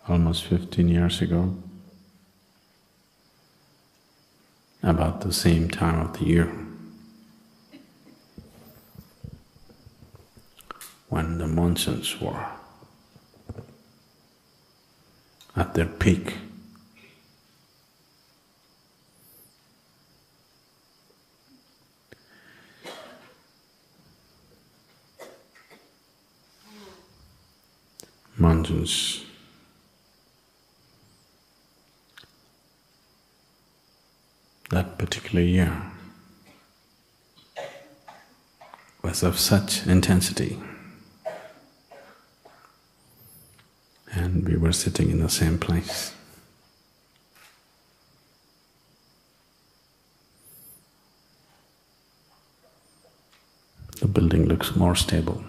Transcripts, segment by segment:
almost 15 years ago, about the same time of the year, when the monsoons were at their peak. Monsoons that particular year was of such intensity, and we were sitting in the same place. The building looks more stable.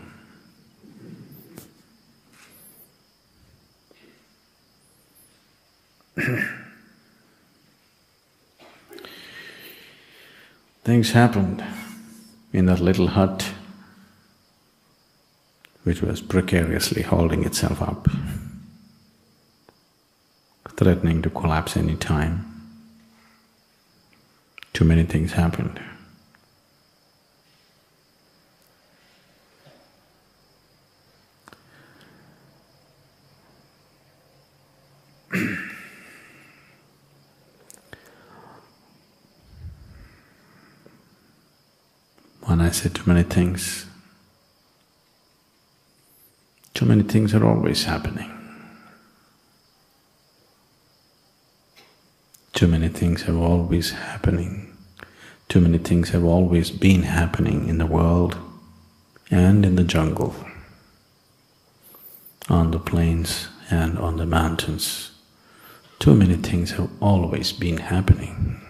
Things happened in that little hut which was precariously holding itself up, threatening to collapse any time. Too many things happened. When I say too many things are always happening. Too many things are always happening. Too many things have always been happening in the world and in the jungle, on the plains and on the mountains. Too many things have always been happening.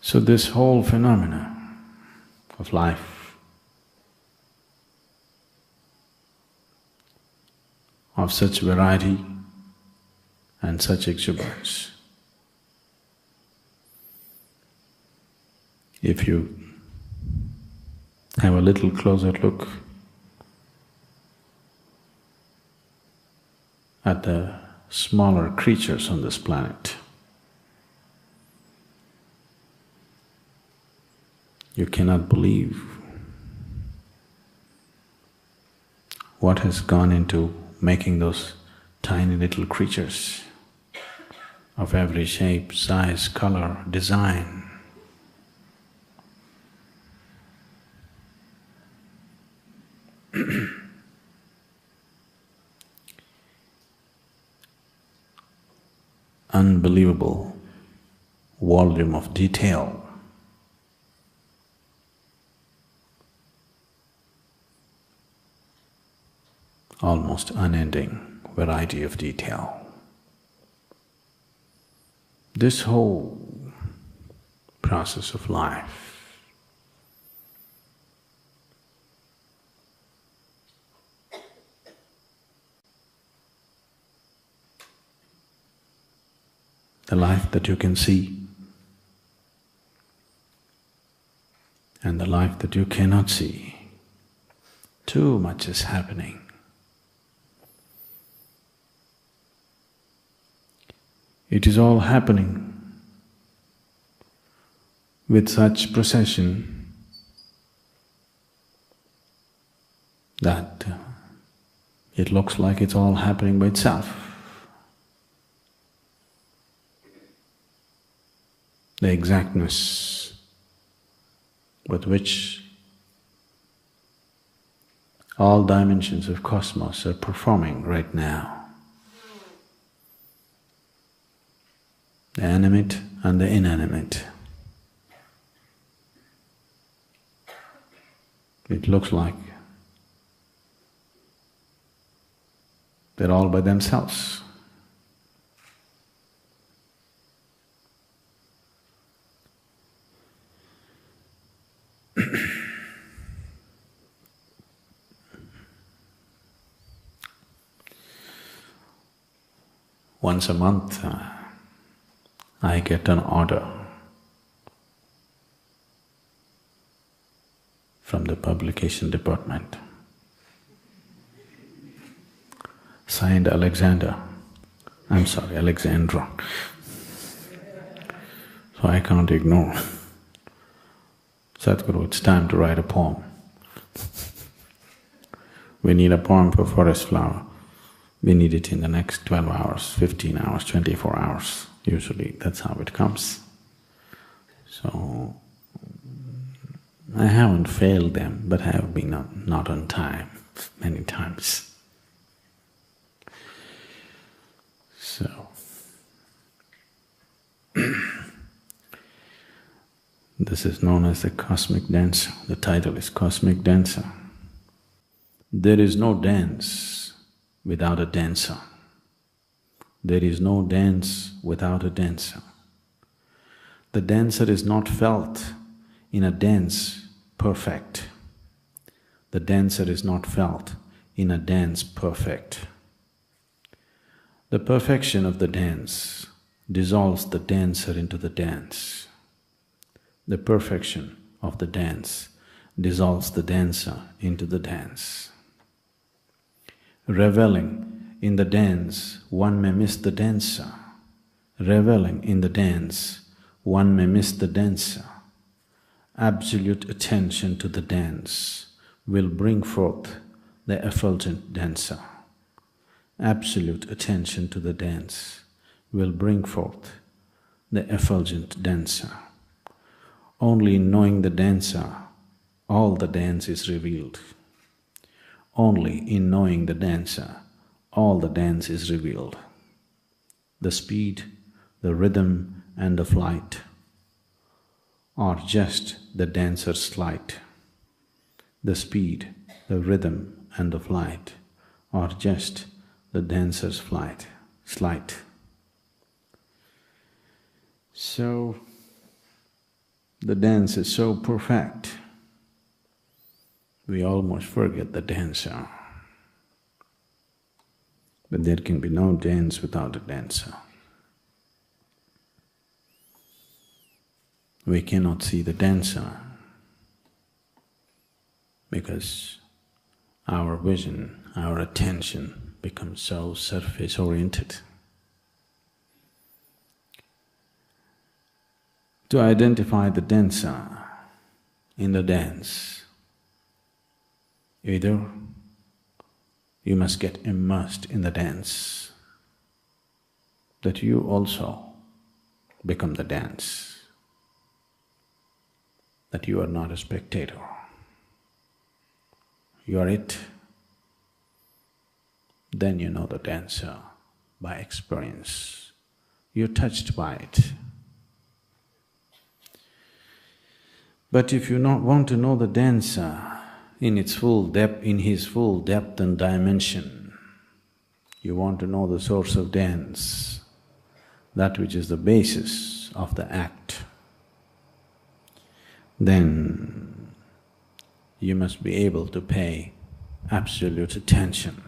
So this whole phenomena of life of such variety and such exuberance, if you have a little closer look at the smaller creatures on this planet, you cannot believe what has gone into making those tiny little creatures of every shape, size, color, design. Unbelievable volume of detail. Almost unending variety of detail. This whole process of life the life that you can see and the life that you cannot see, too much is happening. It is all happening with such precision that it looks like it's all happening by itself. The exactness with which all dimensions of cosmos are performing right now, the animate and the inanimate. It looks like they're all by themselves. Once a month, I get an order from the publication department. Signed Alexander. I'm sorry, Alexandra. So I can't ignore. Sadhguru, it's time to write a poem. We need a poem for forest flower. We need it in the next 12 hours, 15 hours, 24 hours. Usually that's how it comes. So I haven't failed them, but I have been not on time many times. So this is known as the cosmic dancer. The title is Cosmic Dancer. There is no dance without a dancer. There is no dance without a dancer. The dancer is not felt in a dance perfect. The dancer is not felt in a dance perfect. The perfection of the dance dissolves the dancer into the dance. The perfection of the dance dissolves the dancer into the dance. Reveling in the dance, one may miss the dancer. Reveling in the dance, one may miss the dancer. Absolute attention to the dance will bring forth the effulgent dancer. Absolute attention to the dance will bring forth the effulgent dancer. Only in knowing the dancer, all the dance is revealed. Only in knowing the dancer, all the dance is revealed. The speed, the rhythm and the flight are just the dancer's sleight. The speed, the rhythm and the flight are just the dancer's sleight. So, the dance is so perfect, we almost forget the dancer. But there can be no dance without a dancer. We cannot see the dancer because our vision, our attention becomes so surface-oriented. To identify the dancer in the dance, either you must get immersed in the dance, that you also become the dance, that you are not a spectator, you are it. Then you know the dancer by experience, you're touched by it. But if you want to know the dancer in its full depth, in his full depth and dimension, you want to know the source of dance, that which is the basis of the act, then you must be able to pay absolute attention.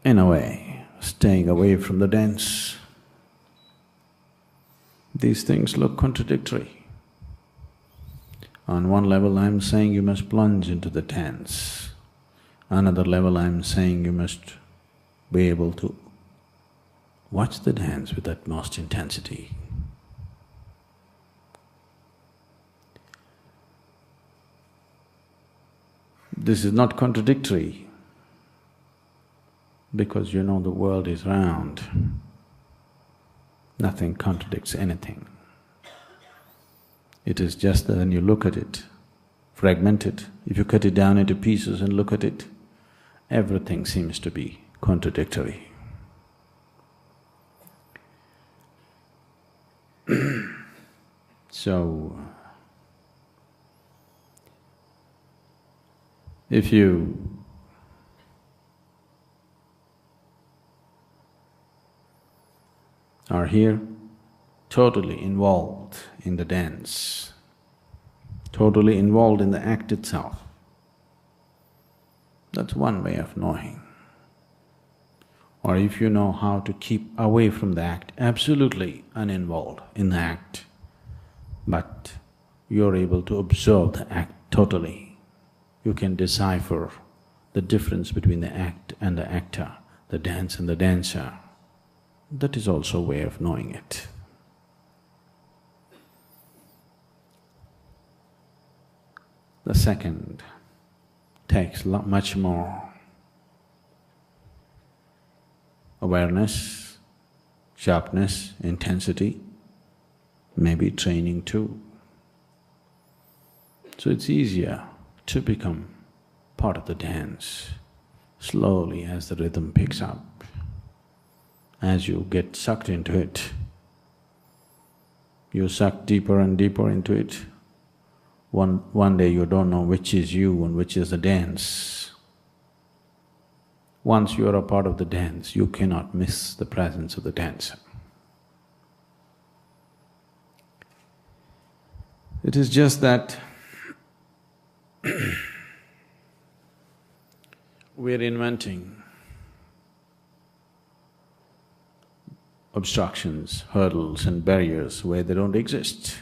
In a way, staying away from the dance. These things look contradictory. On one level I'm saying you must plunge into the dance. Another level I'm saying you must be able to watch the dance with utmost intensity. This is not contradictory because you know the world is round. Nothing contradicts anything. It is just that when you look at it, fragmented, if you cut it down into pieces and look at it, everything seems to be contradictory. So, if you are here totally involved in the dance, totally involved in the act itself, that's one way of knowing. Or if you know how to keep away from the act, absolutely uninvolved in the act, but you're able to observe the act totally, you can decipher the difference between the act and the actor, the dance and the dancer. That is also a way of knowing it. The second takes much more awareness, sharpness, intensity, maybe training too. So it's easier to become part of the dance slowly as the rhythm picks up. As you get sucked into it, you suck deeper and deeper into it. One day you don't know which is you and which is the dance. Once you are a part of the dance, you cannot miss the presence of the dancer. It is just that we're inventing obstructions, hurdles and barriers where they don't exist.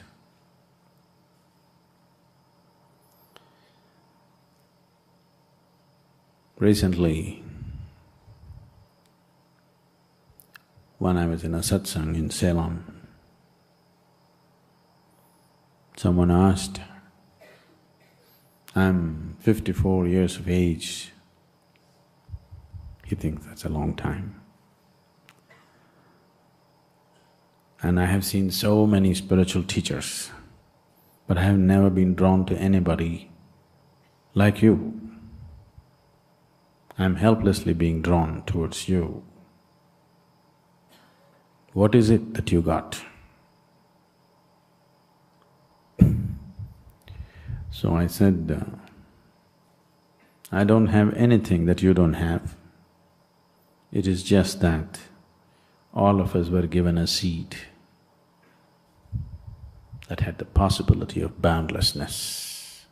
Recently, when I was in a satsang in Ceylon, someone asked, "I'm 54 years of age." He thinks that's a long time. And I have seen so many spiritual teachers, but I have never been drawn to anybody like you. I'm helplessly being drawn towards you. What is it that you got? So I said, I don't have anything that you don't have. It is just that all of us were given a seed that had the possibility of boundlessness.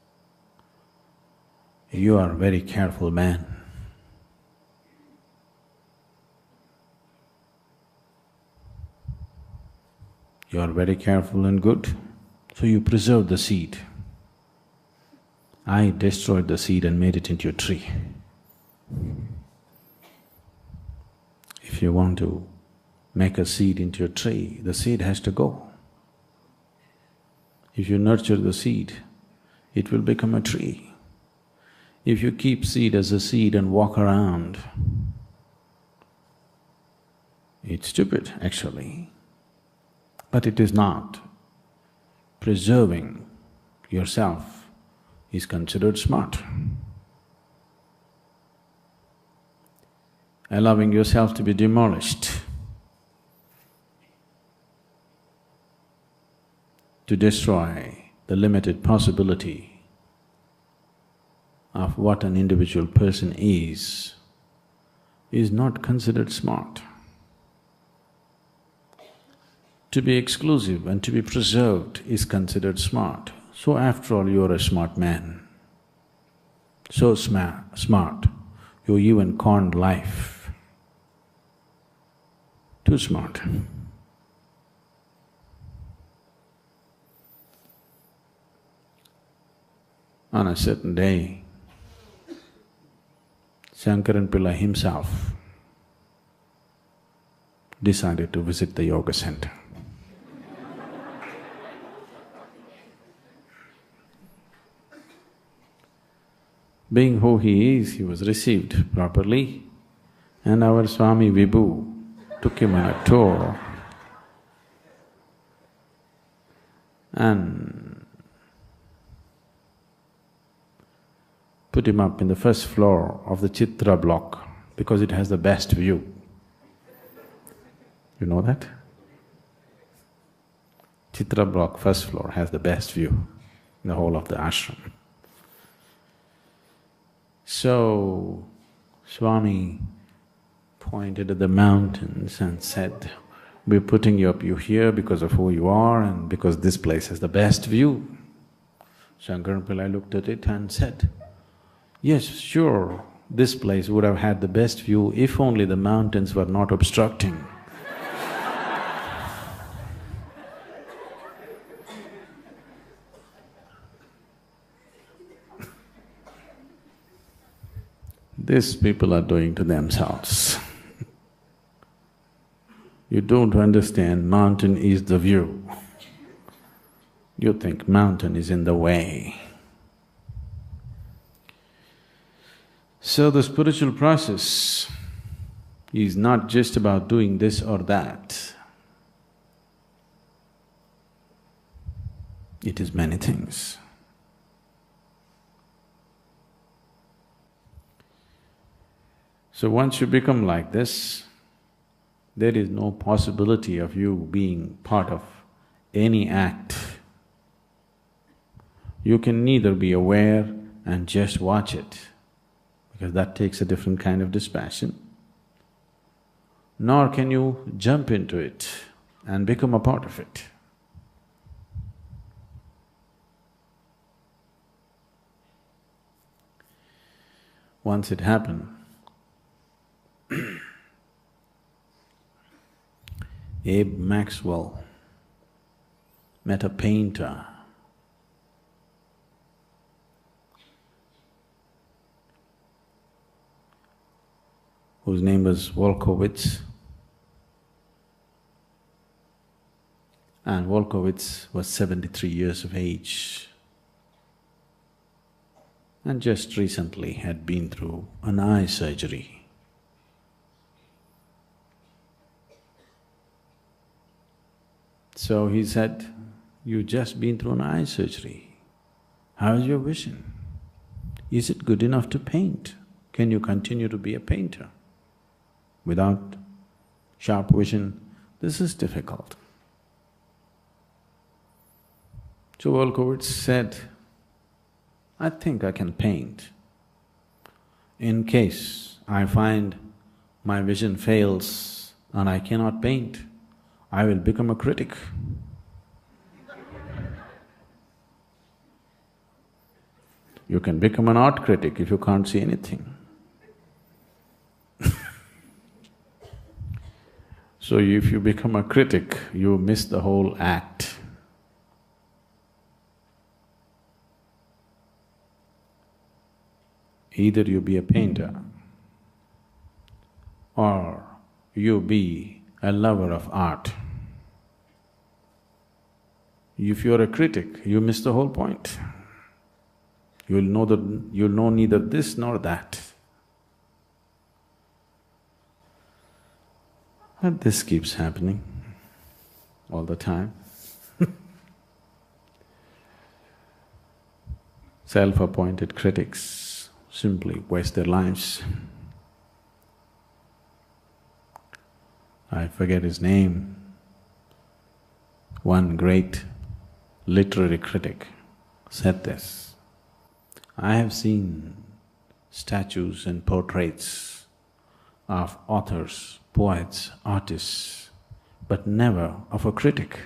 You are a very careful man. You are very careful and good, so you preserve the seed. I destroyed the seed and made it into a tree. If you want to make a seed into a tree, the seed has to go. If you nurture the seed, it will become a tree. If you keep seed as a seed and walk around, it's stupid actually, but it is not. Preserving yourself is considered smart. Allowing yourself to be demolished, to destroy the limited possibility of what an individual person is not considered smart. To be exclusive and to be preserved is considered smart. So after all, you are a smart man. So smart, you even conned life. Too smart. On a certain day, Shankaran Pillai himself decided to visit the yoga center. Being who he is, he was received properly, and our Swami Vibhu took him on a tour and put him up in the first floor of the Chitra block because it has the best view. You know that? Chitra block, first floor, has the best view in the whole of the ashram. So, Swami pointed at the mountains and said, "We're putting you up here because of who you are and because this place has the best view." Shankaran Pillai looked at it and said, "Yes, sure, this place would have had the best view if only the mountains were not obstructing." These people are doing to themselves. You don't understand mountain is the view. You think mountain is in the way. So the spiritual process is not just about doing this or that. It is many things. So once you become like this, there is no possibility of you being part of any act. You can neither be aware and just watch it, because that takes a different kind of dispassion, nor can you jump into it and become a part of it. Once it happened, Abe Maxwell met a painter whose name was Wolkowitz. And Wolkowitz was 73 years of age and just recently had been through an eye surgery. So he said, "You just been through an eye surgery. How is your vision? Is it good enough to paint? Can you continue to be a painter? Without sharp vision, this is difficult." So Wolkowitz said, "I think I can paint. In case I find my vision fails and I cannot paint, I will become a critic." You can become an art critic if you can't see anything. So if you become a critic, you miss the whole act. Either you be a painter or you be a lover of art. If you're a critic, you miss the whole point. You'll know neither this nor that. But this keeps happening all the time. Self-appointed critics simply waste their lives. I forget his name. One great literary critic said this, "I have seen statues and portraits of authors, poets, artists, but never of a critic."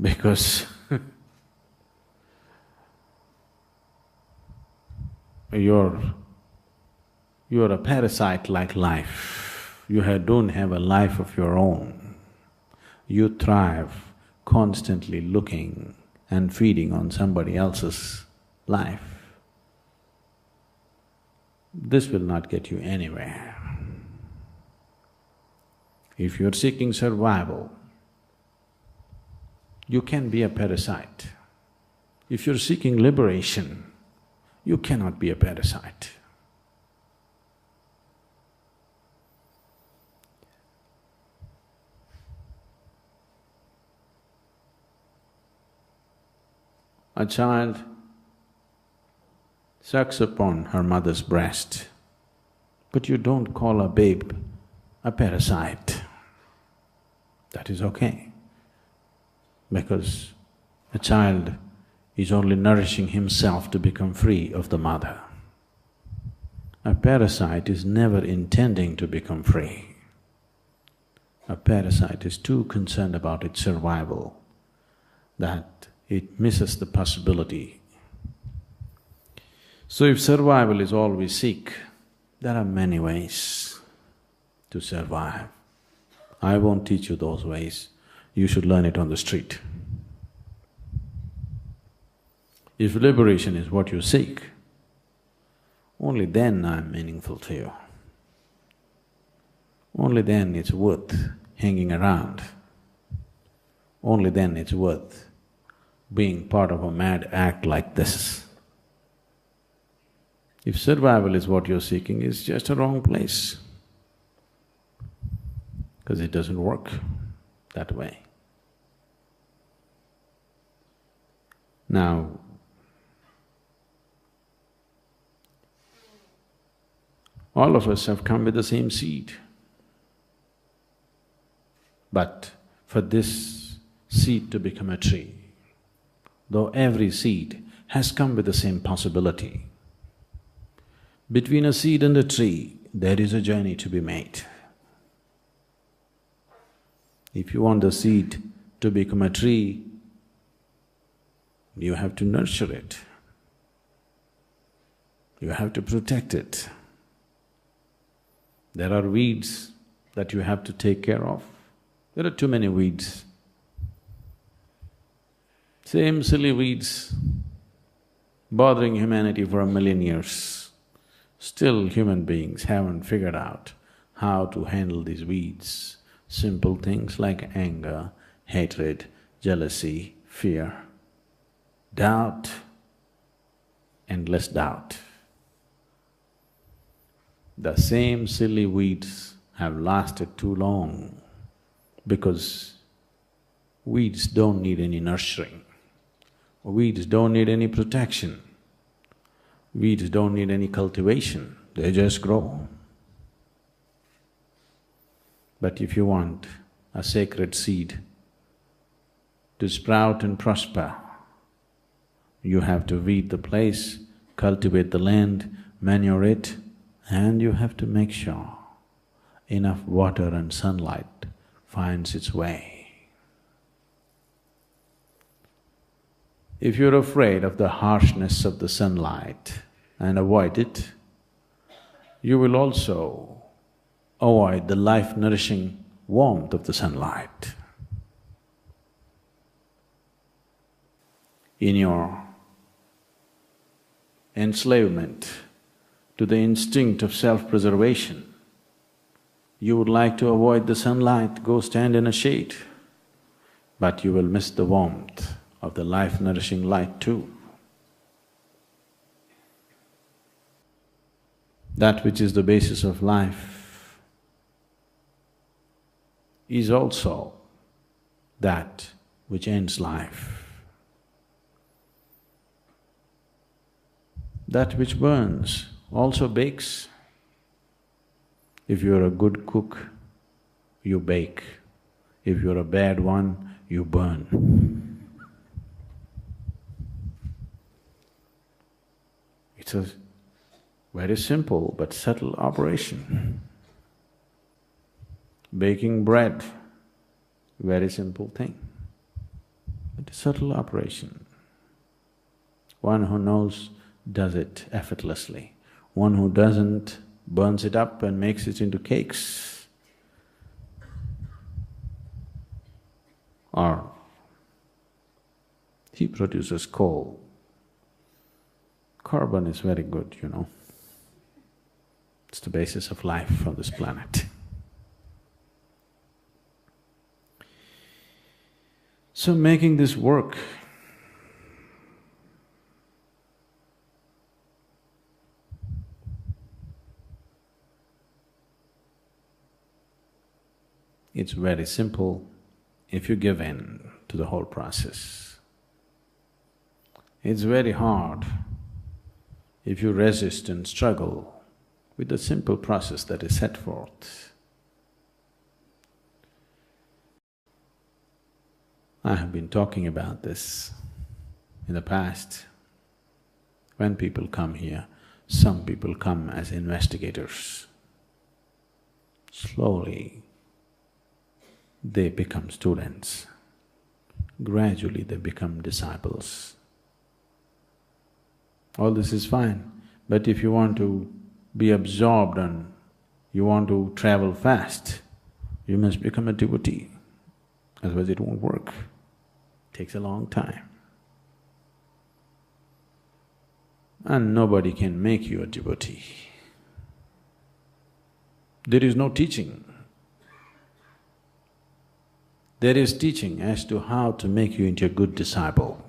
Because you're a parasite like life. You don't have a life of your own. You thrive constantly looking and feeding on somebody else's life. This will not get you anywhere. If you're seeking survival, you can be a parasite. If you're seeking liberation, you cannot be a parasite. A child sucks upon her mother's breast, but you don't call a babe a parasite. That is okay, because a child is only nourishing himself to become free of the mother. A parasite is never intending to become free. A parasite is too concerned about its survival that it misses the possibility. So if survival is all we seek, there are many ways to survive. I won't teach you those ways, you should learn it on the street. If liberation is what you seek, only then I'm meaningful to you. Only then it's worth hanging around. Only then it's worth being part of a mad act like this. If survival is what you're seeking, it's just a wrong place, because it doesn't work that way. Now, all of us have come with the same seed. But for this seed to become a tree, though every seed has come with the same possibility, between a seed and a tree, there is a journey to be made. If you want the seed to become a tree, you have to nurture it. You have to protect it. There are weeds that you have to take care of. There are too many weeds. Same silly weeds bothering humanity for 1,000,000 years. Still human beings haven't figured out how to handle these weeds. Simple things like anger, hatred, jealousy, fear, doubt, endless doubt. The same silly weeds have lasted too long because weeds don't need any nurturing. Weeds don't need any protection. Weeds don't need any cultivation, they just grow. But if you want a sacred seed to sprout and prosper, you have to weed the place, cultivate the land, manure it, and you have to make sure enough water and sunlight finds its way. If you're afraid of the harshness of the sunlight and avoid it, you will also avoid the life-nourishing warmth of the sunlight. In your enslavement to the instinct of self-preservation, you would like to avoid the sunlight, go stand in a shade, but you will miss the warmth of the life-nourishing light too. That which is the basis of life is also that which ends life. That which burns also bakes. If you're a good cook, you bake. If you're a bad one, you burn. It's a very simple but subtle operation. Baking bread, very simple thing, but a subtle operation. One who knows does it effortlessly. One who doesn't burns it up and makes it into cakes. Or he produces coal. Carbon is very good, you know. It's the basis of life on this planet. So making this work, it's very simple if you give in to the whole process. It's very hard if you resist and struggle with the simple process that is set forth. I have been talking about this in the past. When people come here, some people come as investigators. Slowly, they become students. Gradually, they become disciples. All this is fine, but if you want to be absorbed and you want to travel fast, you must become a devotee, otherwise it won't work. It takes a long time. and nobody can make you a devotee. There is no teaching. There is teaching as to how to make you into a good disciple.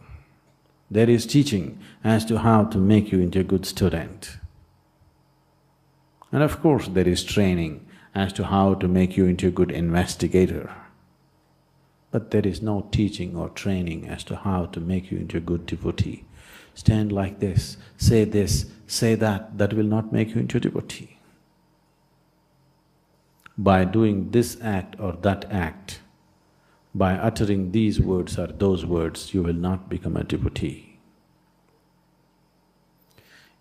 There is teaching as to how to make you into a good student. And of course, there is training as to how to make you into a good investigator. But there is no teaching or training as to how to make you into a good devotee. Stand like this, say that will not make you into a devotee. By doing this act or that act, by uttering these words or those words, you will not become a devotee.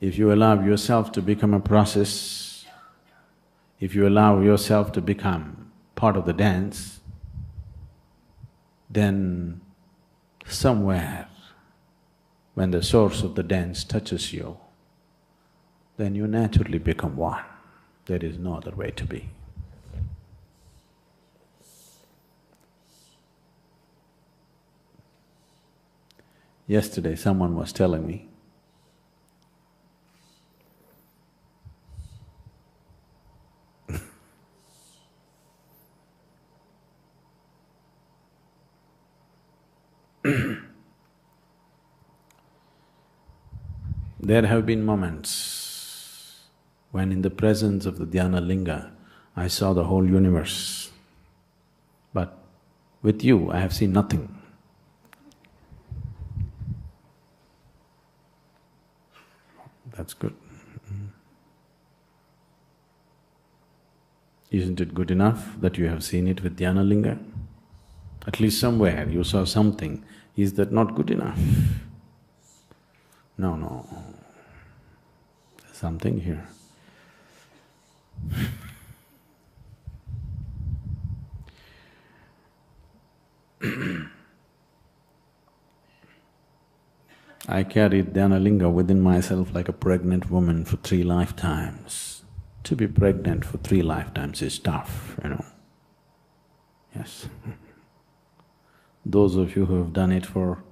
If you allow yourself to become a process, if you allow yourself to become part of the dance, then somewhere when the source of the dance touches you, then you naturally become one. There is no other way to be. Yesterday someone was telling me, there have been moments when in the presence of the dhyana linga, I saw the whole universe. But with you, I have seen nothing. That's good. Isn't it good enough that you have seen it with dhyana linga? At least somewhere you saw something. Is that not good enough? No. There's something here. I carried dhyana linga within myself like a pregnant woman for 3 lifetimes. To be pregnant for 3 lifetimes is tough, you know. Yes. Those of you who have done it for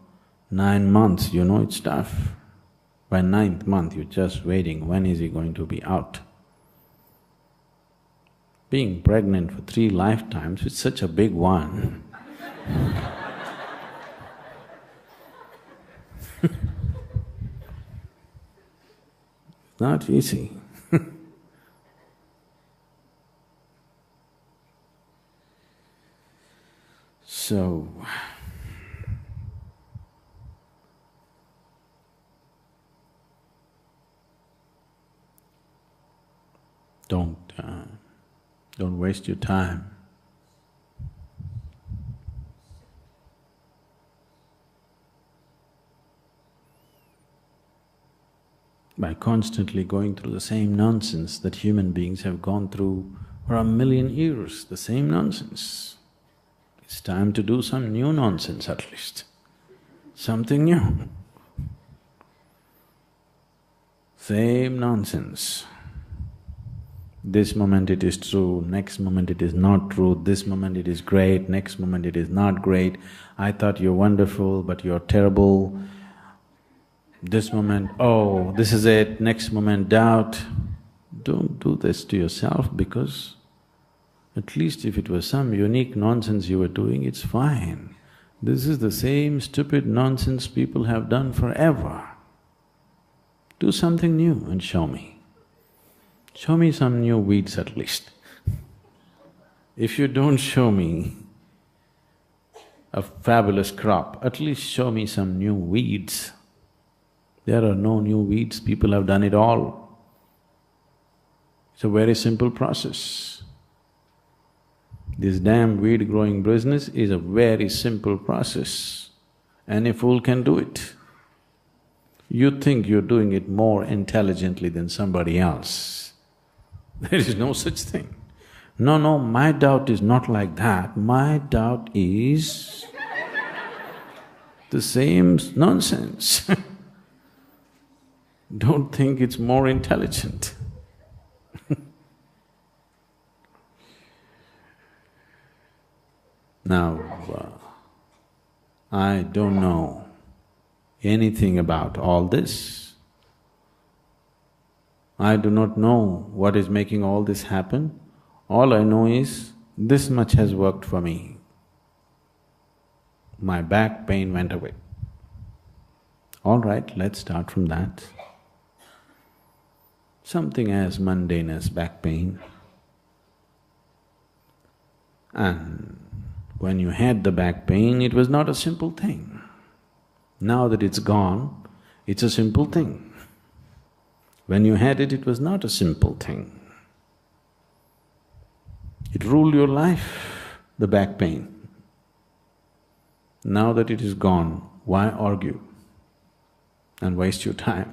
9 months, you know it's tough. By 9th month, you're just waiting, when is he going to be out? Being pregnant for 3 lifetimes, it's such a big one. Not easy. So, don't waste your time. By constantly going through the same nonsense that human beings have gone through for 1,000,000 years, the same nonsense. It's time to do some new nonsense at least, something new. Same nonsense. This moment it is true, next moment it is not true, this moment it is great, next moment it is not great. I thought you're wonderful, but you're terrible. This moment, oh, this is it, next moment, doubt. Don't do this to yourself, because at least if it was some unique nonsense you were doing, it's fine. This is the same stupid nonsense people have done forever. Do something new and show me. Show me some new weeds at least. If you don't show me a fabulous crop, at least show me some new weeds. There are no new weeds, people have done it all. It's a very simple process. This damn weed growing business is a very simple process. Any fool can do it. You think you're doing it more intelligently than somebody else. There is no such thing. No, my doubt is not like that. My doubt is the same nonsense. Don't think it's more intelligent. Now, I don't know anything about all this, I do not know what is making all this happen. All I know is this much has worked for me. My back pain went away. All right, let's start from that. Something as mundane as back pain. And when you had the back pain, it was not a simple thing. Now that it's gone, it's a simple thing. When you had it, it was not a simple thing. It ruled your life, the back pain. Now that it is gone, why argue and waste your time?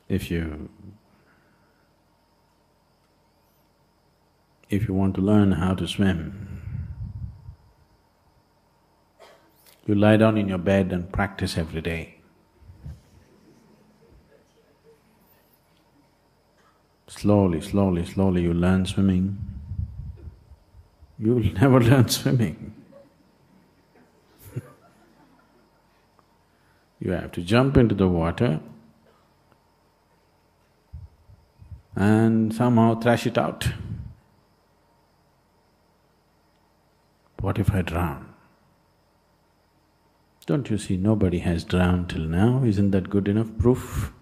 If you want to learn how to swim, you lie down in your bed and practice every day. Slowly, slowly, slowly you learn swimming. You will never learn swimming. You have to jump into the water and somehow thrash it out. What if I drown? Don't you see nobody has drowned till now? Isn't that good enough proof?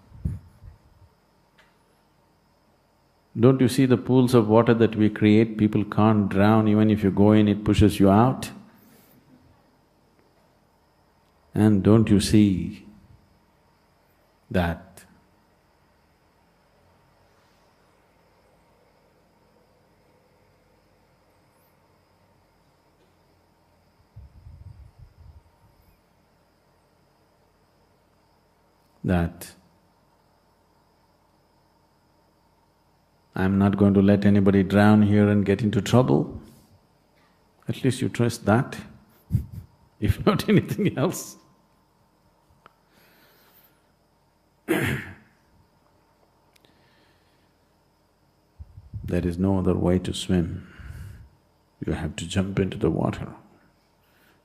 Don't you see the pools of water that we create? People can't drown, even if you go in, it pushes you out. And don't you see that I'm not going to let anybody drown here and get into trouble? At least you trust that, if not anything else. There is no other way to swim. You have to jump into the water.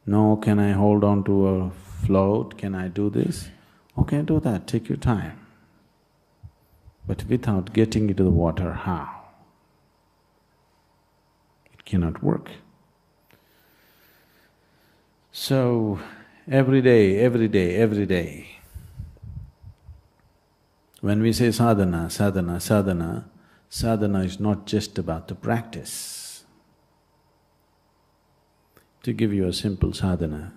No, can I hold on to a float? Can I do this? Okay, do that, take your time. But without getting into the water, how? It cannot work. So, every day, when we say sadhana, sadhana, sadhana, sadhana is not just about the practice. To give you a simple sadhana,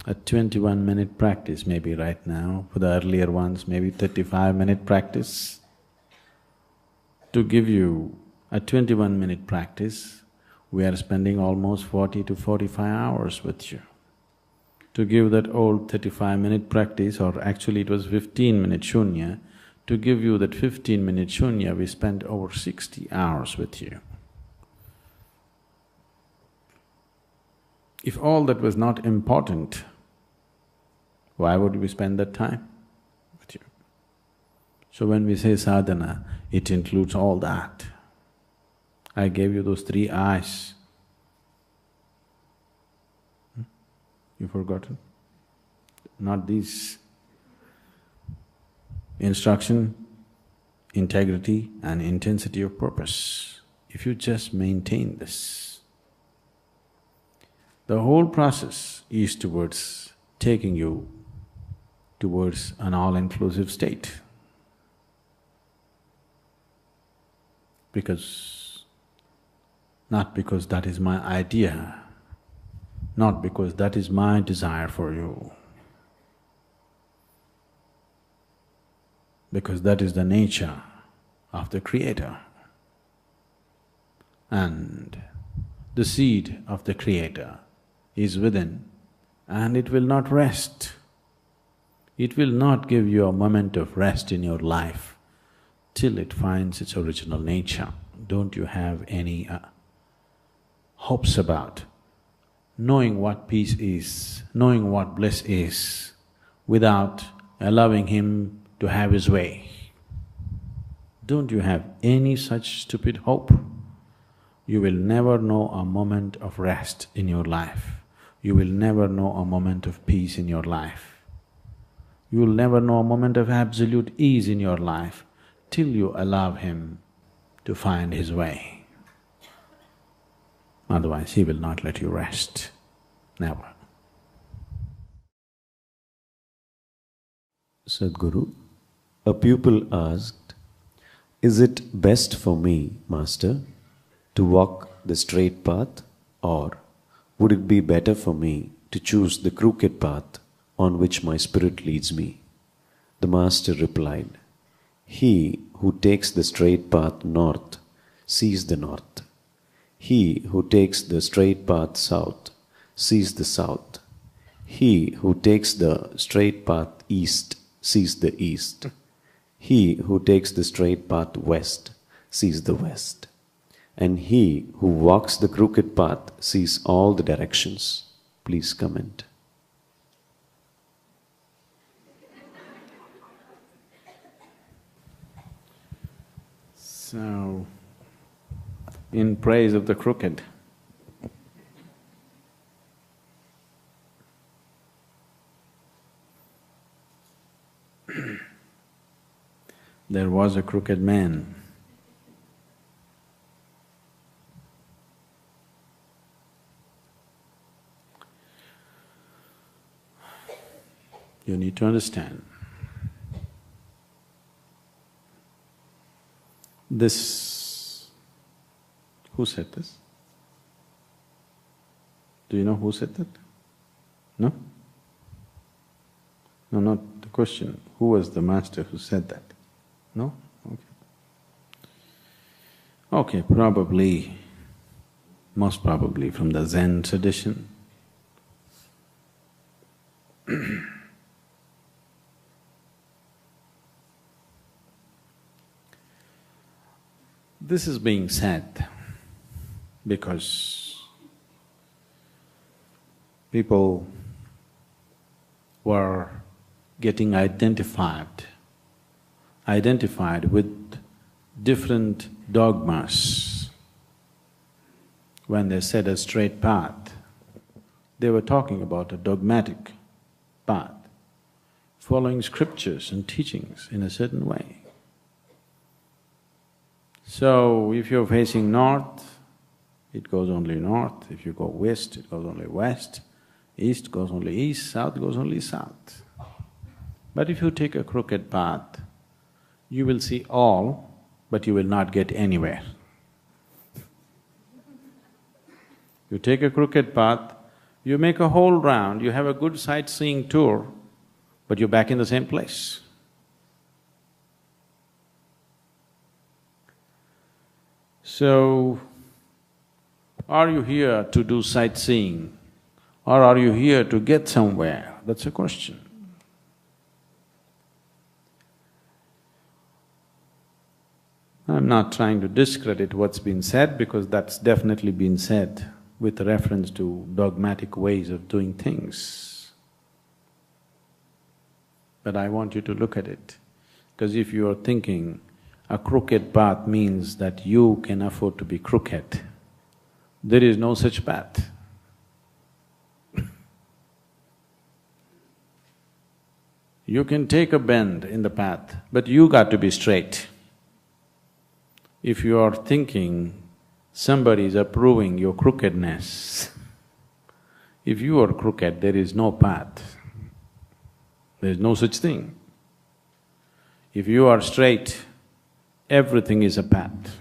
a 21-minute practice maybe right now, for the earlier ones maybe 35-minute practice. To give you a 21-minute practice, we are spending almost 40 to 45 hours with you. To give that old 35-minute practice, or actually it was 15-minute shunya, to give you that 15-minute shunya, we spent over 60 hours with you. If all that was not important, why would we spend that time with you? So when we say sadhana, it includes all that. I gave you those 3 eyes. You've forgotten? Not these. Instruction, integrity and intensity of purpose. If you just maintain this, the whole process is towards taking you towards an all-inclusive state. Not because that is my idea, not because that is my desire for you, because that is the nature of the Creator. And the seed of the Creator is within, and it will not rest. It will not give you a moment of rest in your life till it finds its original nature. Don't you have any hopes about knowing what peace is, knowing what bliss is, without allowing Him to have His way? Don't you have any such stupid hope? you will never know a moment of rest in your life. You will never know a moment of peace in your life. You will never know a moment of absolute ease in your life till you allow him to find his way. Otherwise, he will not let you rest, never. Sadhguru, a pupil asked, "Is it best for me, Master, to walk the straight path, or would it be better for me to choose the crooked path on which my spirit leads me?" The Master replied, "He who takes the straight path north sees the north. He who takes the straight path south sees the south. He who takes the straight path east sees the east. He who takes the straight path west sees the west. And he who walks the crooked path sees all the directions." Please comment. So, in praise of the crooked, there was a crooked man. You need to understand, this… Who said this? Do you know who said that? No? No, not the question. Who was the master who said that? No? Okay. Okay, probably, most probably from the Zen tradition. This is being said because people were getting identified with different dogmas. When they said a straight path, they were talking about a dogmatic path, following scriptures and teachings in a certain way. So, if you're facing north, it goes only north. If you go west, it goes only west. East goes only east, south goes only south. But if you take a crooked path, you will see all, but you will not get anywhere. You take a crooked path, you make a whole round, you have a good sightseeing tour, but you're back in the same place. So, are you here to do sightseeing or are you here to get somewhere? That's a question. I'm not trying to discredit what's been said because that's definitely been said with reference to dogmatic ways of doing things. But I want you to look at it, because if you are thinking a crooked path means that you can afford to be crooked, there is no such path. You can take a bend in the path, but you got to be straight. If you are thinking somebody is approving your crookedness, if you are crooked, there is no path. There is no such thing. If you are straight, everything is a path.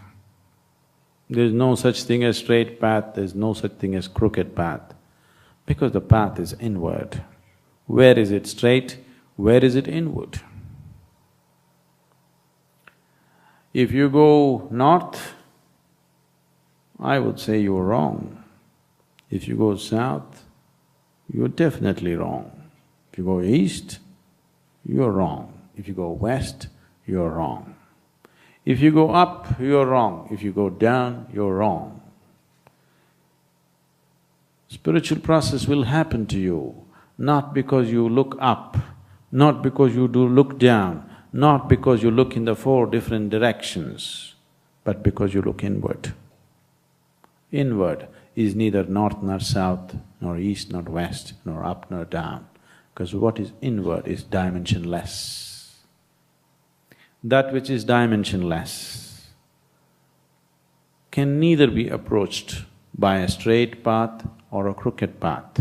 There is no such thing as straight path, there is no such thing as crooked path, because the path is inward. Where is it straight? Where is it inward? If you go north, I would say you're wrong. If you go south, you're definitely wrong. If you go east, you're wrong. If you go west, you're wrong. If you go up, you're wrong. If you go down, you're wrong. Spiritual process will happen to you, not because you look up, not because you do look down, not because you look in the four different directions, but because you look inward. Inward is neither north nor south, nor east nor west, nor up nor down, because what is inward is dimensionless. That which is dimensionless can neither be approached by a straight path or a crooked path,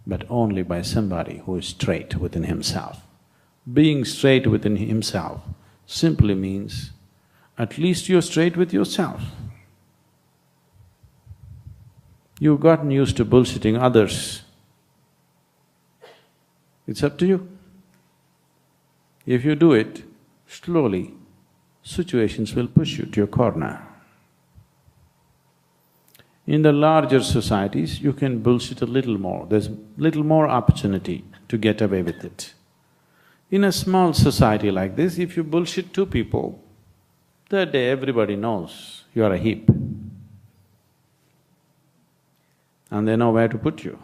but only by somebody who is straight within himself. Being straight within himself simply means at least you're straight with yourself. You've gotten used to bullshitting others. It's up to you. If you do it, slowly, situations will push you to your corner. In the larger societies, you can bullshit a little more, there's little more opportunity to get away with it. In a small society like this, if you bullshit two people, that day everybody knows you are a heap. And they know where to put you.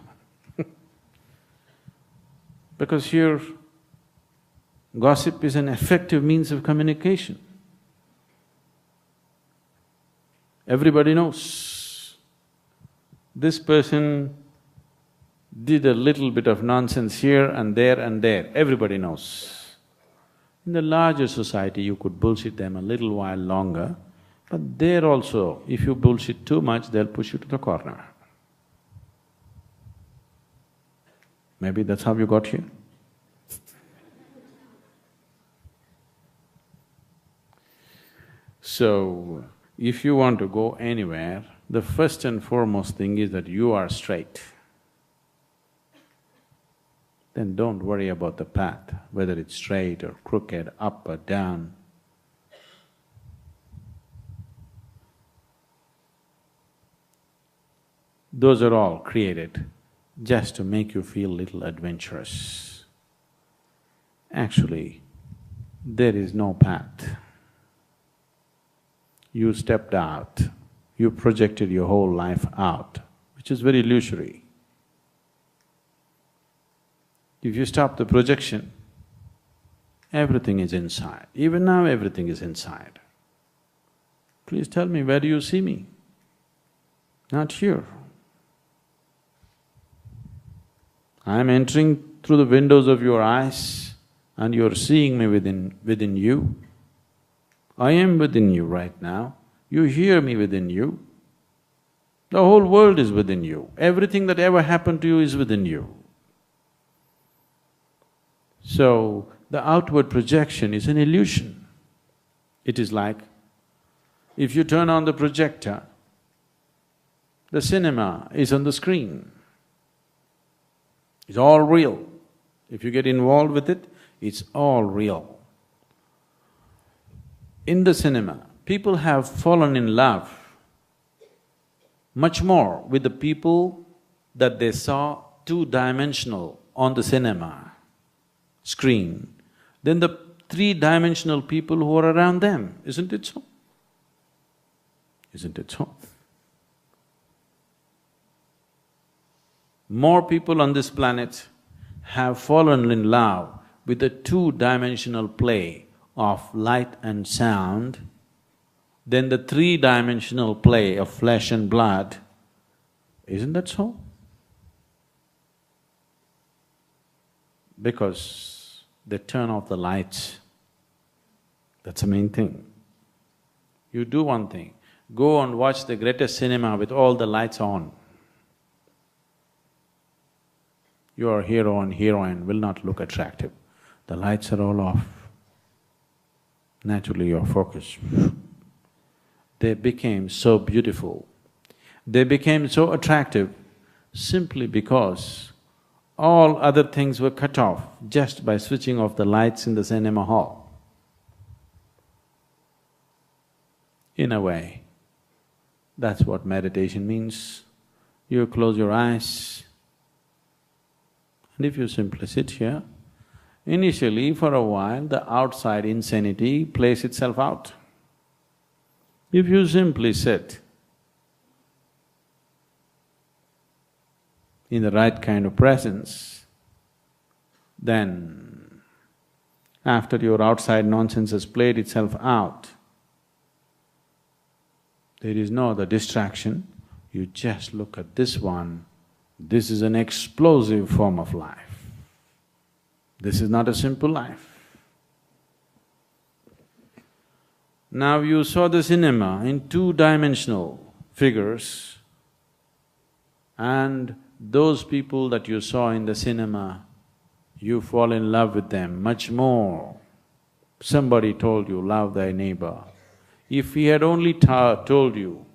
Because here, gossip is an effective means of communication. Everybody knows. This person did a little bit of nonsense here and there, everybody knows. In the larger society, you could bullshit them a little while longer, but there also, if you bullshit too much, they'll push you to the corner. Maybe that's how you got here. So, if you want to go anywhere, the first and foremost thing is that you are straight. Then don't worry about the path, whether it's straight or crooked, up or down. Those are all created just to make you feel little adventurous. Actually, there is no path. You stepped out, you projected your whole life out, which is very illusory. If you stop the projection, everything is inside. Even now, everything is inside. Please tell me, where do you see me? Not here. I am entering through the windows of your eyes and you're seeing me within you. I am within you right now, you hear me within you. The whole world is within you, everything that ever happened to you is within you. So, the outward projection is an illusion. It is like, if you turn on the projector, the cinema is on the screen. It's all real. If you get involved with it, it's all real. In the cinema, people have fallen in love much more with the people that they saw two-dimensional on the cinema screen than the three-dimensional people who are around them, isn't it so? Isn't it so? More people on this planet have fallen in love with the two-dimensional play of light and sound than the three-dimensional play of flesh and blood. Isn't that so? Because they turn off the lights. That's the main thing. You do one thing, go and watch the greatest cinema with all the lights on. Your hero and heroine will not look attractive. The lights are all off. Naturally your focus, they became so beautiful, they became so attractive simply because all other things were cut off just by switching off the lights in the cinema hall. In a way, that's what meditation means. You close your eyes, and if you simply sit here, initially for a while the outside insanity plays itself out. If you simply sit in the right kind of presence, then after your outside nonsense has played itself out, There is no other distraction. You just look at this one. This is an explosive form of life. This is not a simple life. Now you saw the cinema in two-dimensional figures, and those people that you saw in the cinema, you fall in love with them much more. Somebody told you, love thy neighbor. If he had only told you,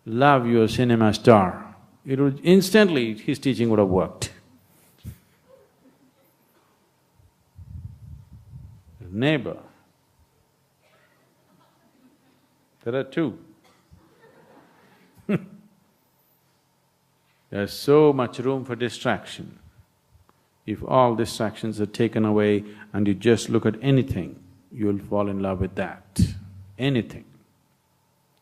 love your cinema star, it would instantly, his teaching would have worked. Neighbor. There are two. There's so much room for distraction. If all distractions are taken away and you just look at anything, you'll fall in love with that. Anything.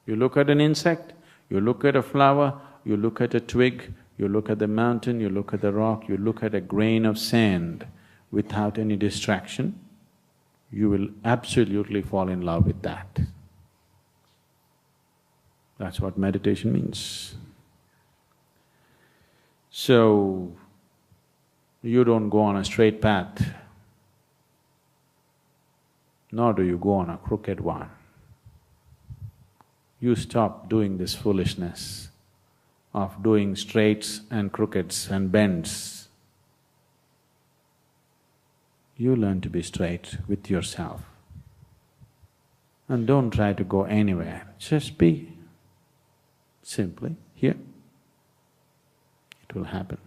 You look at an insect, you look at a flower, you look at a twig, you look at the mountain, you look at the rock, you look at a grain of sand without any distraction, you will absolutely fall in love with that. That's what meditation means. So, you don't go on a straight path, nor do you go on a crooked one. You stop doing this foolishness of doing straights and crookeds and bends. You learn to be straight with yourself. And don't try to go anywhere, just be simply here. It will happen,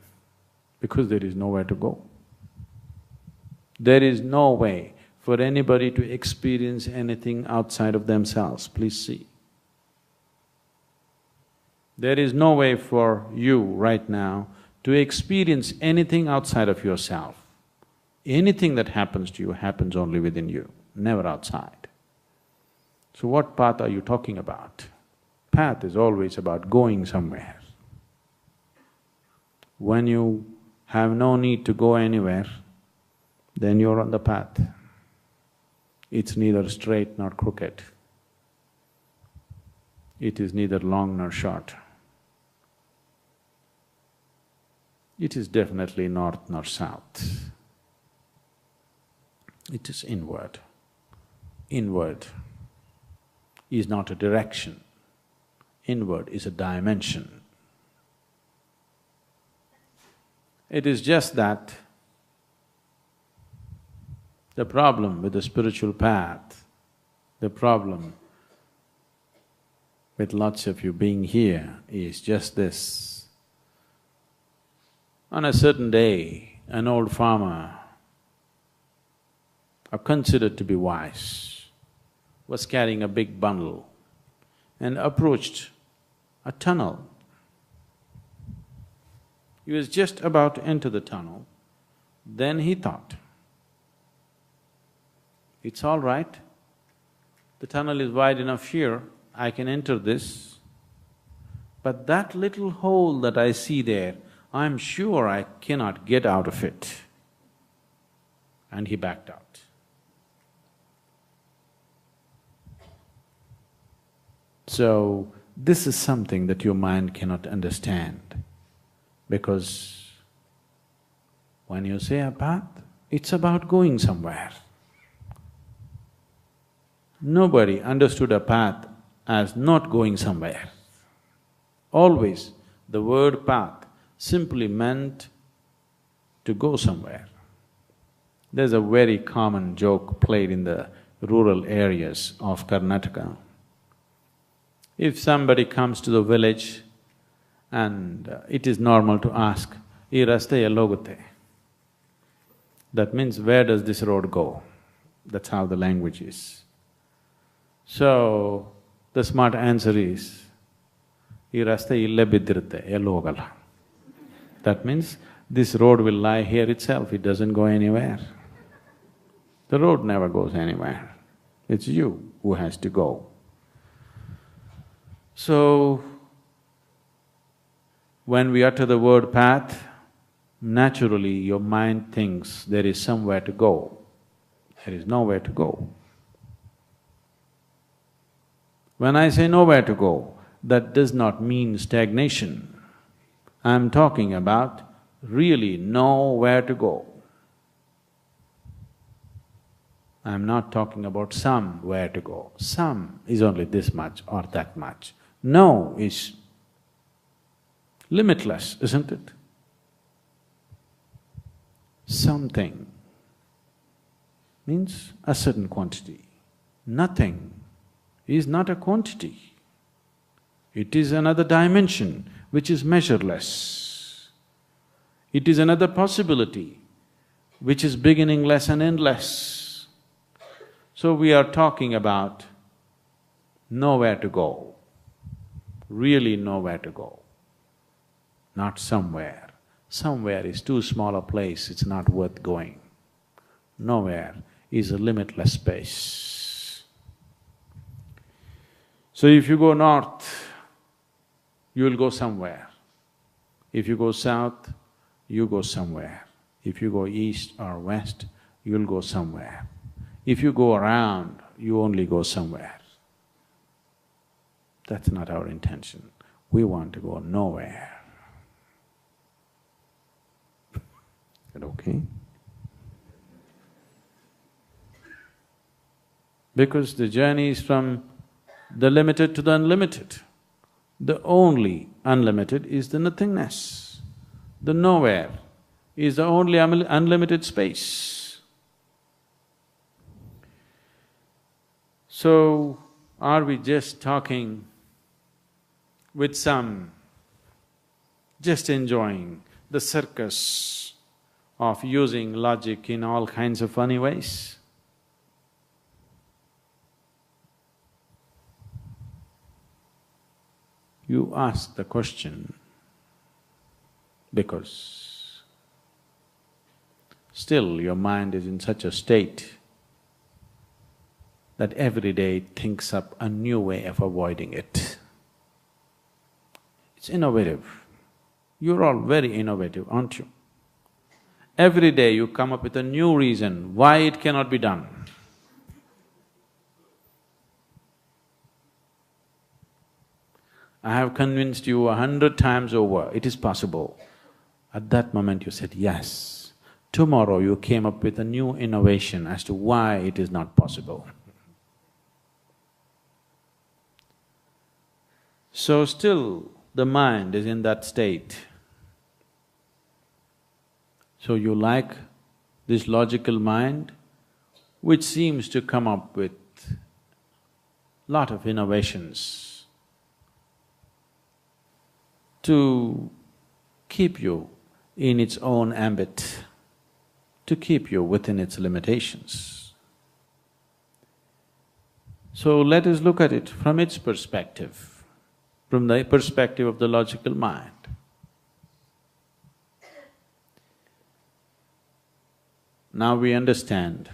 because there is nowhere to go. There is no way for anybody to experience anything outside of themselves, please see. There is no way for you right now to experience anything outside of yourself. Anything that happens to you happens only within you, never outside. So what path are you talking about? Path is always about going somewhere. When you have no need to go anywhere, then you're on the path. It's neither straight nor crooked. It is neither long nor short. It is definitely north nor south. It is inward. Inward is not a direction. Inward is a dimension. It is just that the problem with the spiritual path, the problem with lots of you being here is just this. On a certain day, an old farmer, considered to be wise, was carrying a big bundle and approached a tunnel. He was just about to enter the tunnel, then he thought, it's all right, the tunnel is wide enough here, I can enter this, but that little hole that I see there, I'm sure I cannot get out of it. And he backed out. So, this is something that your mind cannot understand, because when you say a path, it's about going somewhere. Nobody understood a path as not going somewhere. Always the word path simply meant to go somewhere. There's a very common joke played in the rural areas of Karnataka. If somebody comes to the village and it is normal to ask, "Ee raste ellogutte?" That means, where does this road go? That's how the language is. So, the smart answer is, "Ee raste ille biddirutte, ellu hogalla." That means, this road will lie here itself, it doesn't go anywhere. The road never goes anywhere, it's you who has to go. So, when we utter the word path, naturally your mind thinks there is somewhere to go. There is nowhere to go. When I say nowhere to go, that does not mean stagnation. I'm talking about really know where to go. I'm not talking about some where to go. Some is only this much or that much. No is limitless, isn't it? Something means a certain quantity. Nothing is not a quantity. It is another dimension which is measureless. It is another possibility which is beginningless and endless. So we are talking about nowhere to go, really nowhere to go, not somewhere. Somewhere is too small a place, it's not worth going. Nowhere is a limitless space. So if you go north, you will go somewhere. If you go south, you go somewhere. If you go east or west, you'll go somewhere. If you go around, you only go somewhere. That's not our intention. We want to go nowhere. Is that okay? Because the journey is from the limited to the unlimited. The only unlimited is the nothingness. The nowhere is the only unlimited space. So, are we just talking with some, just enjoying the circus of using logic in all kinds of funny ways? You ask the question because still your mind is in such a state that every day it thinks up a new way of avoiding it. It's innovative. You're all very innovative, aren't you? Every day you come up with a new reason why it cannot be done. I have convinced you 100 times over, it is possible. At that moment you said yes. Tomorrow you came up with a new innovation as to why it is not possible. So still the mind is in that state. So you like this logical mind which seems to come up with lot of innovations to keep you in its own ambit, to keep you within its limitations. So let us look at it from its perspective, from the perspective of the logical mind. Now we understand,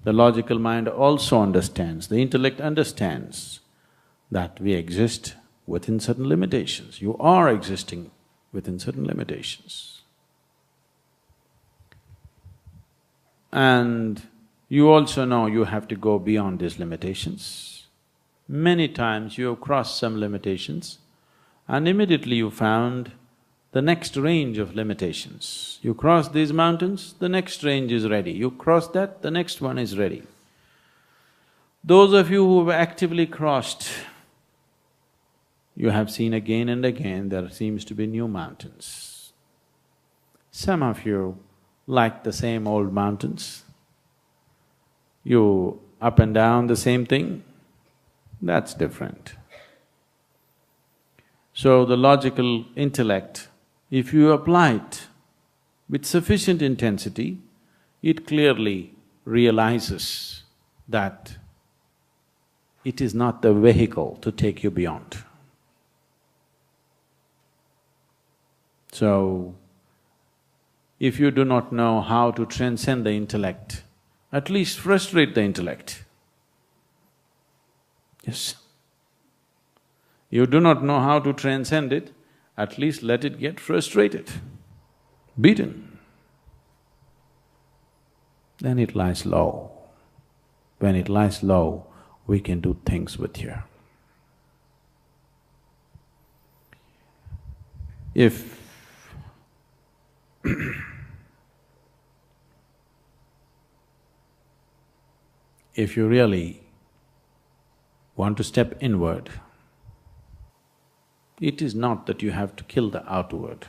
the logical mind also understands, the intellect understands that we exist within certain limitations. You are existing within certain limitations. And you also know you have to go beyond these limitations. Many times you have crossed some limitations and immediately you found the next range of limitations. You cross these mountains, the next range is ready. You cross that, the next one is ready. Those of you who have actively crossed, you have seen again and again there seems to be new mountains. Some of you like the same old mountains. You up and down the same thing, that's different. So the logical intellect, if you apply it with sufficient intensity, it clearly realizes that it is not the vehicle to take you beyond. So, if you do not know how to transcend the intellect, at least frustrate the intellect. Yes. You do not know how to transcend it, at least let it get frustrated, beaten. Then it lies low. When it lies low, we can do things with you. If if you really want to step inward, it is not that you have to kill the outward,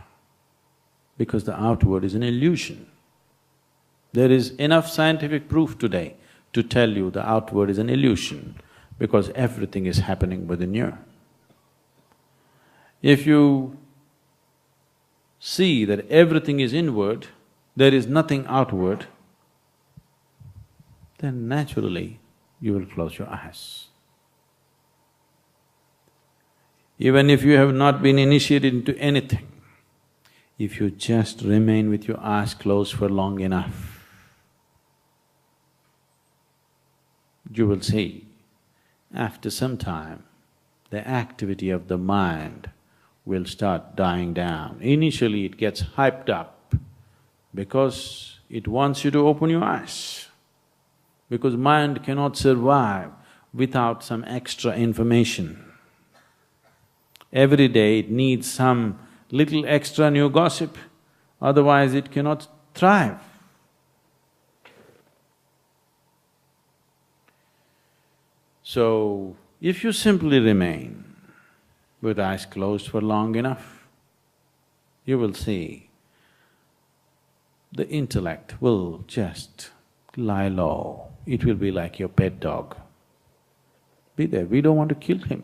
because the outward is an illusion. There is enough scientific proof today to tell you the outward is an illusion, because everything is happening within you. If you see that everything is inward, there is nothing outward, then naturally you will close your eyes. Even if you have not been initiated into anything, if you just remain with your eyes closed for long enough, you will see, after some time, the activity of the mind will start dying down. Initially it gets hyped up because it wants you to open your eyes, because mind cannot survive without some extra information. Every day it needs some little extra new gossip, otherwise it cannot thrive. So, if you simply remain with eyes closed for long enough, you will see the intellect will just lie low. It will be like your pet dog. Be there, we don't want to kill him,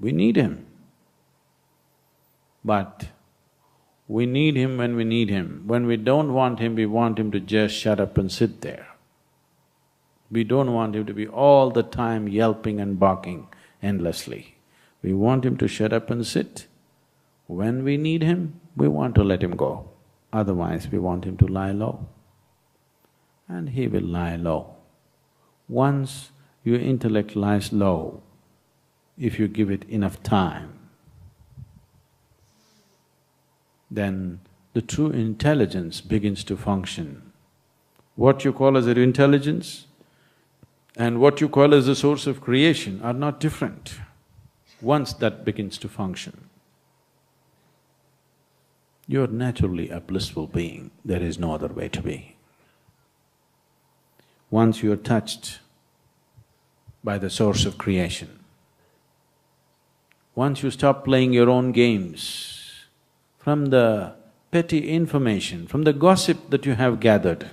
we need him. But we need him when we need him. When we don't want him, we want him to just shut up and sit there. We don't want him to be all the time yelping and barking endlessly. We want him to shut up and sit. When we need him, we want to let him go. Otherwise, we want him to lie low. And he will lie low. Once your intellect lies low, if you give it enough time, then the true intelligence begins to function. What you call as your intelligence and what you call as the source of creation are not different. Once that begins to function, you're naturally a blissful being, there is no other way to be. Once you're touched by the source of creation, once you stop playing your own games, from the petty information, from the gossip that you have gathered.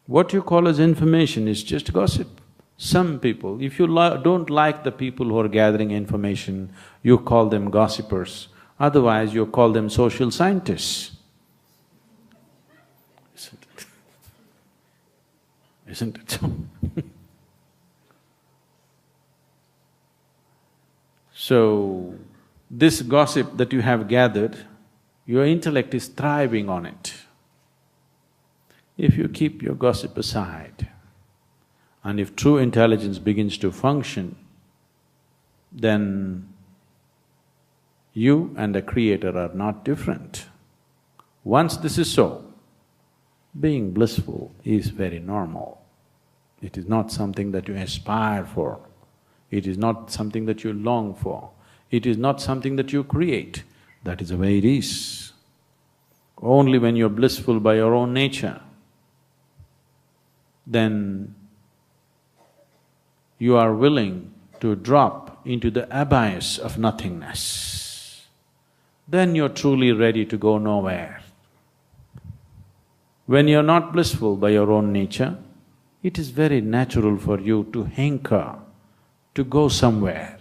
What you call as information is just gossip. Some people, if you don't like the people who are gathering information, you call them gossipers, otherwise you call them social scientists. Isn't it? Isn't it so? So, this gossip that you have gathered, your intellect is thriving on it. If you keep your gossip aside, and if true intelligence begins to function, then you and the Creator are not different. Once this is so, being blissful is very normal. It is not something that you aspire for, it is not something that you long for. It is not something that you create, that is the way it is. Only when you're blissful by your own nature, then you are willing to drop into the abyss of nothingness. Then you're truly ready to go nowhere. When you're not blissful by your own nature, it is very natural for you to hanker, to go somewhere.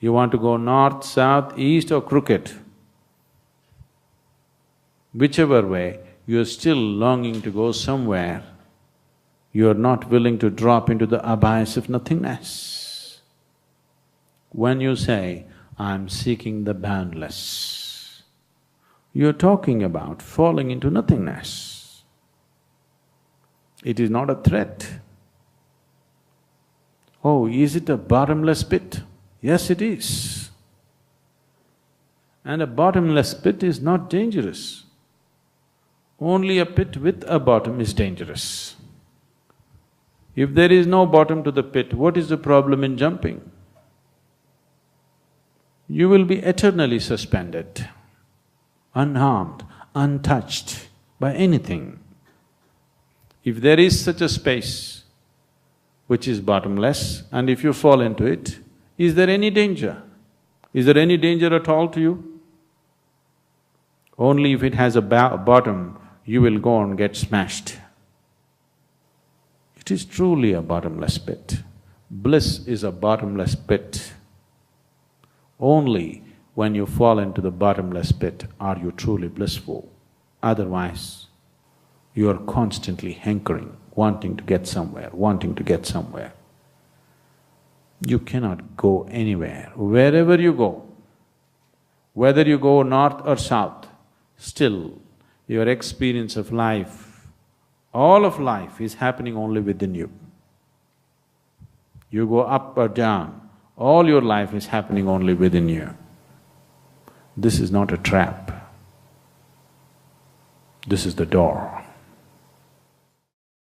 You want to go north, south, east or crooked. Whichever way, you're still longing to go somewhere. You're not willing to drop into the abyss of nothingness. When you say, I'm seeking the boundless, you're talking about falling into nothingness. It is not a threat. Oh, is it a bottomless pit? Yes, it is. And a bottomless pit is not dangerous. Only a pit with a bottom is dangerous. If there is no bottom to the pit, what is the problem in jumping? you will be eternally suspended, unharmed, untouched by anything. If there is such a space which is bottomless, and if you fall into it, is there any danger? Is there any danger at all to you? Only if it has a bottom, you will go and get smashed. It is truly a bottomless pit. Bliss is a bottomless pit. Only when you fall into the bottomless pit are you truly blissful. Otherwise, you are constantly hankering, wanting to get somewhere, wanting to get somewhere. You cannot go anywhere. Wherever you go, whether you go north or south, still your experience of life, all of life is happening only within you. You go up or down, all your life is happening only within you. This is not a trap. This is the door.